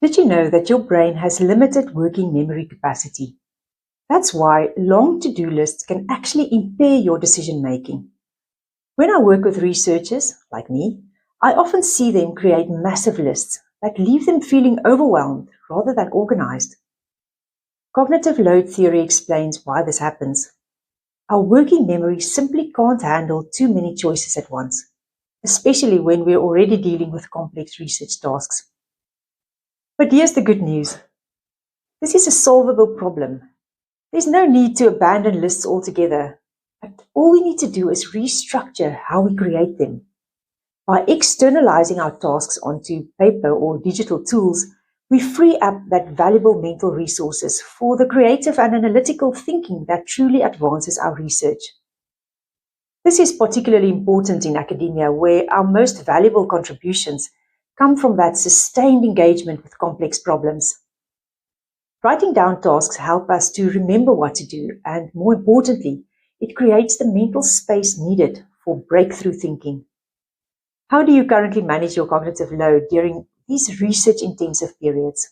Did you know that your brain has limited working memory capacity? That's why long to-do lists can actually impair your decision-making. When I work with researchers, like me, I often see them create massive lists that leave them feeling overwhelmed rather than organized. Cognitive load theory explains why this happens. Our working memory simply can't handle too many choices at once, especially when we're already dealing with complex research tasks. But here's the good news. This is a solvable problem. There's no need to abandon lists altogether. But all we need to do is restructure how we create them. By externalizing our tasks onto paper or digital tools, we free up that valuable mental resources for the creative and analytical thinking that truly advances our research. This is particularly important in academia, where our most valuable contributions come from that sustained engagement with complex problems. Writing down tasks help us to remember what to do, and more importantly, it creates the mental space needed for breakthrough thinking. How do you currently manage your cognitive load during these research-intensive periods?